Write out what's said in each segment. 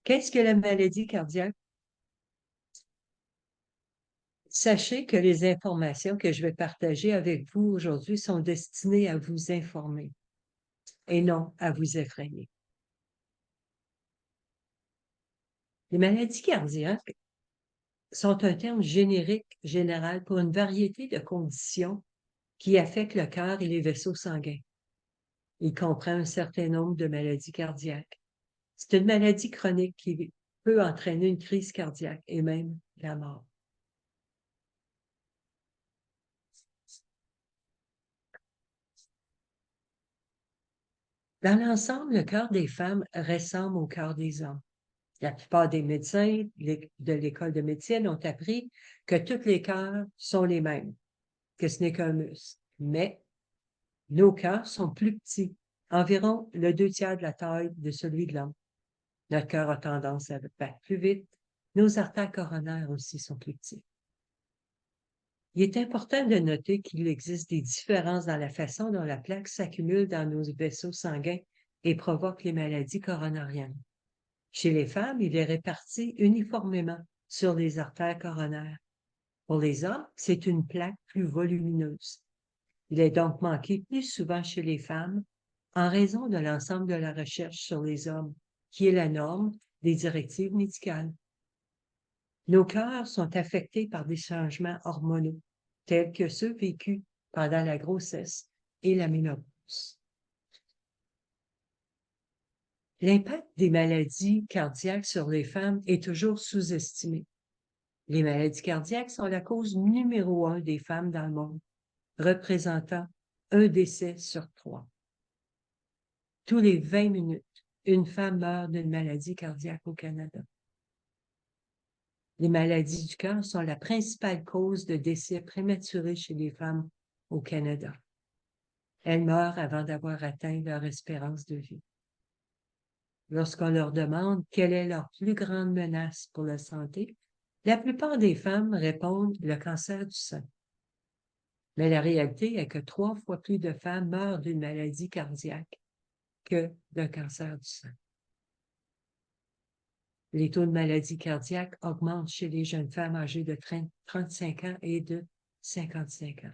Qu'est-ce que la maladie cardiaque? Sachez que les informations que je vais partager avec vous aujourd'hui sont destinées à vous informer et non à vous effrayer. Les maladies cardiaques sont un terme générique, général pour une variété de conditions qui affectent le cœur et les vaisseaux sanguins. Il comprend un certain nombre de maladies cardiaques. C'est une maladie chronique qui peut entraîner une crise cardiaque et même la mort. Dans l'ensemble, le cœur des femmes ressemble au cœur des hommes. La plupart des médecins de l'école de médecine ont appris que tous les cœurs sont les mêmes, que ce n'est qu'un muscle. Mais nos cœurs sont plus petits, environ le 2/3 de la taille de celui de l'homme. Notre cœur a tendance à battre plus vite. Nos artères coronaires aussi sont plus petites. Il est important de noter qu'il existe des différences dans la façon dont la plaque s'accumule dans nos vaisseaux sanguins et provoque les maladies coronariennes. Chez les femmes, il est réparti uniformément sur les artères coronaires. Pour les hommes, c'est une plaque plus volumineuse. Il est donc manqué plus souvent chez les femmes en raison de l'ensemble de la recherche sur les hommes, qui est la norme des directives médicales. Nos cœurs sont affectés par des changements hormonaux, tels que ceux vécus pendant la grossesse et la ménopause. L'impact des maladies cardiaques sur les femmes est toujours sous-estimé. Les maladies cardiaques sont la cause numéro 1 des femmes dans le monde, représentant un décès sur 3. Tous les 20 minutes, une femme meurt d'une maladie cardiaque au Canada. Les maladies du cœur sont la principale cause de décès prématurés chez les femmes au Canada. Elles meurent avant d'avoir atteint leur espérance de vie. Lorsqu'on leur demande quelle est leur plus grande menace pour la santé, la plupart des femmes répondent le cancer du sein. Mais la réalité est que 3 fois plus de femmes meurent d'une maladie cardiaque que d'un cancer du sein. Les taux de maladies cardiaques augmentent chez les jeunes femmes âgées de 35 ans et de 55 ans.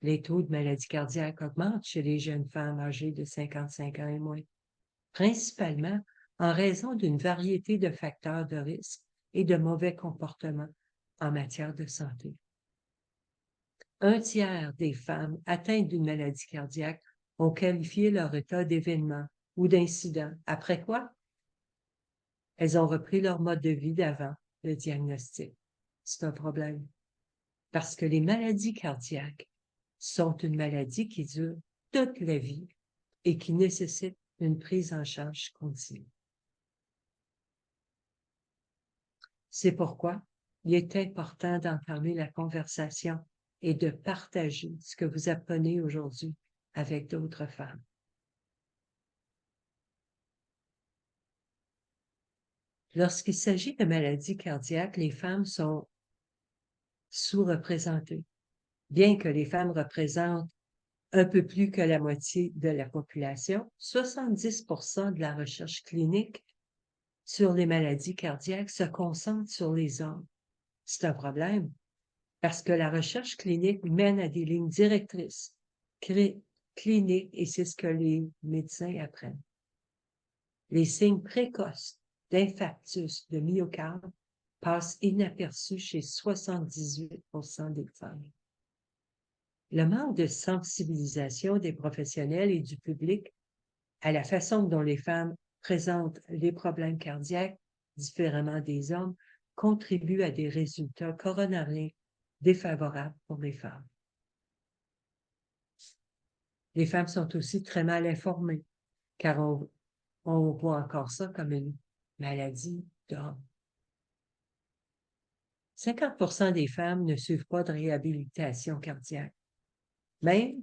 Les taux de maladies cardiaques augmentent chez les jeunes femmes âgées de 55 ans et moins, principalement en raison d'une variété de facteurs de risque et de mauvais comportements en matière de santé. Un tiers des femmes atteintes d'une maladie cardiaque ont qualifié leur état d'événement ou d'incident. Après quoi? Elles ont repris leur mode de vie d'avant le diagnostic. C'est un problème. Parce que les maladies cardiaques sont une maladie qui dure toute la vie et qui nécessite une prise en charge continue. C'est pourquoi il est important d'entamer la conversation et de partager ce que vous apprenez aujourd'hui avec d'autres femmes. Lorsqu'il s'agit de maladies cardiaques, les femmes sont sous-représentées. Bien que les femmes représentent un peu plus que la moitié de la population, 70% de la recherche clinique sur les maladies cardiaques se concentre sur les hommes. C'est un problème parce que la recherche clinique mène à des lignes directrices cliniques et c'est ce que les médecins apprennent. Les signes précoces d'infarctus de myocarde passent inaperçus chez 78% des femmes. Le manque de sensibilisation des professionnels et du public à la façon dont les femmes présentent les problèmes cardiaques différemment des hommes contribue à des résultats coronariens défavorables pour les femmes. Les femmes sont aussi très mal informées, car on voit encore ça comme une maladie d'homme. 50% des femmes ne suivent pas de réhabilitation cardiaque, même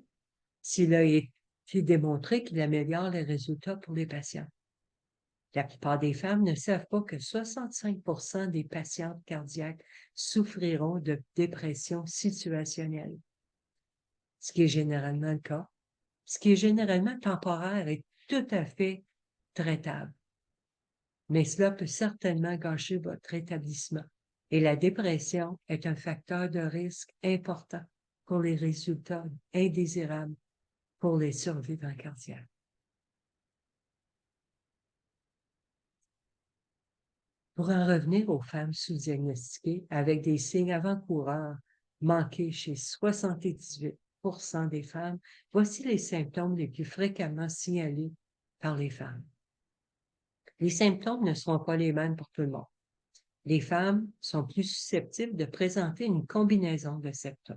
s'il a été démontré qu'il améliore les résultats pour les patients. La plupart des femmes ne savent pas que 65% des patientes cardiaques souffriront de dépression situationnelle, ce qui est généralement le cas, ce qui est généralement temporaire et tout à fait traitable. mais cela peut certainement gâcher votre rétablissement. Et la dépression est un facteur de risque important pour les résultats indésirables pour les survivants cardiaques. Pour en revenir aux femmes sous-diagnostiquées avec des signes avant-coureurs manqués chez 78% des femmes, voici les symptômes les plus fréquemment signalés par les femmes. Les symptômes ne seront pas les mêmes pour tout le monde. Les femmes sont plus susceptibles de présenter une combinaison de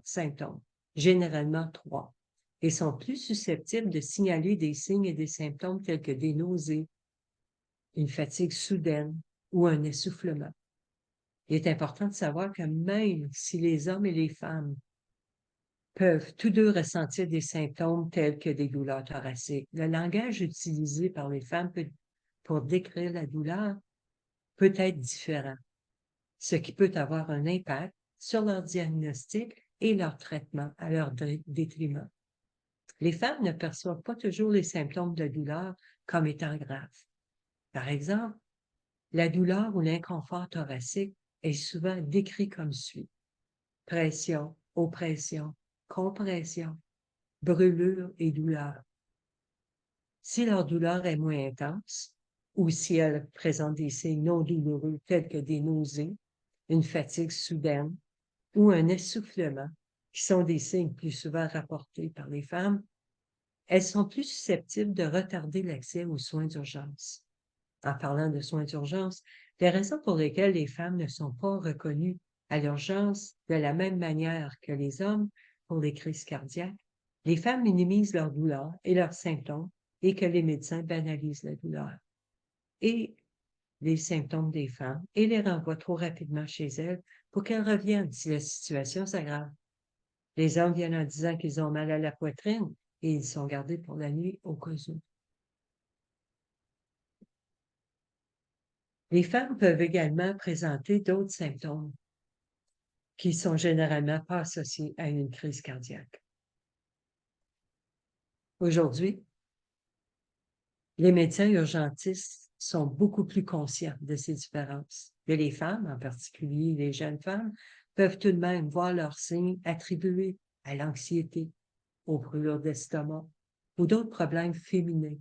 symptômes, généralement 3, et sont plus susceptibles de signaler des signes et des symptômes tels que des nausées, une fatigue soudaine ou un essoufflement. Il est important de savoir que même si les hommes et les femmes peuvent tous deux ressentir des symptômes tels que des douleurs thoraciques, le langage utilisé par les femmes pour décrire la douleur peut être différent, ce qui peut avoir un impact sur leur diagnostic et leur traitement à leur détriment. Les femmes ne perçoivent pas toujours les symptômes de douleur comme étant graves. Par exemple, la douleur ou l'inconfort thoracique est souvent décrit comme suit: pression, oppression, compression, brûlure et douleur. Si leur douleur est moins intense, ou si elle présente des signes non douloureux tels que des nausées, une fatigue soudaine ou un essoufflement, qui sont des signes plus souvent rapportés par les femmes, elles sont plus susceptibles de retarder l'accès aux soins d'urgence. En parlant de soins d'urgence, les raisons pour lesquelles les femmes ne sont pas reconnues à l'urgence de la même manière que les hommes pour les crises cardiaques, les femmes minimisent leur douleur et leurs symptômes et que les médecins banalisent la douleur et les symptômes des femmes et les renvoient trop rapidement chez elles pour qu'elles reviennent si la situation s'aggrave. Les hommes viennent en disant qu'ils ont mal à la poitrine et ils sont gardés pour la nuit au cas où. Les femmes peuvent également présenter d'autres symptômes qui sont généralement pas associés à une crise cardiaque. Aujourd'hui, les médecins urgentistes sont beaucoup plus conscients de ces différences. Et les femmes, en particulier les jeunes femmes, peuvent tout de même voir leurs signes attribués à l'anxiété, aux brûlures d'estomac ou d'autres problèmes féminins.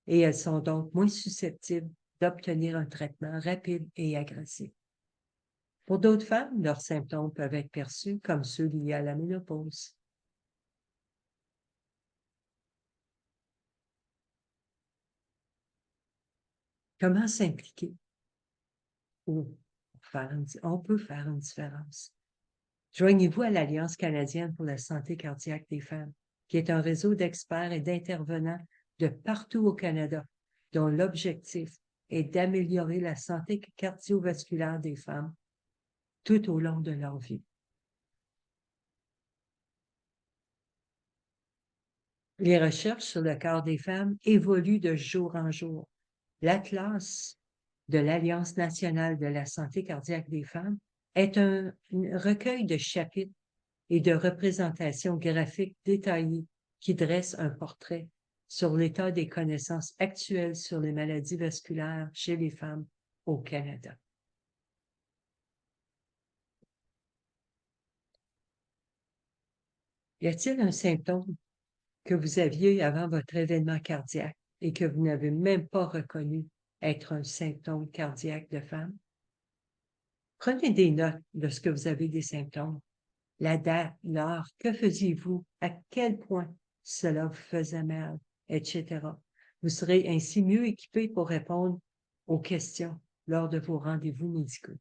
Et elles sont donc moins susceptibles d'obtenir un traitement rapide et agressif. Pour d'autres femmes, leurs symptômes peuvent être perçus comme ceux liés à la ménopause. Comment s'impliquer? On peut faire une différence. Joignez-vous à l'Alliance canadienne pour la santé cardiaque des femmes, qui est un réseau d'experts et d'intervenants de partout au Canada, dont l'objectif est d'améliorer la santé cardiovasculaire des femmes tout au long de leur vie. Les recherches sur le corps des femmes évoluent de jour en jour. L'Atlas de l'Alliance nationale de la santé cardiaque des femmes est un recueil de chapitres et de représentations graphiques détaillées qui dressent un portrait sur l'état des connaissances actuelles sur les maladies vasculaires chez les femmes au Canada. Y a-t-il un symptôme que vous aviez avant votre événement cardiaque et que vous n'avez même pas reconnu être un symptôme cardiaque de femme? Prenez des notes lorsque vous avez des symptômes. La date, l'heure, que faisiez-vous, à quel point cela vous faisait mal, etc. Vous serez ainsi mieux équipé pour répondre aux questions lors de vos rendez-vous médicaux.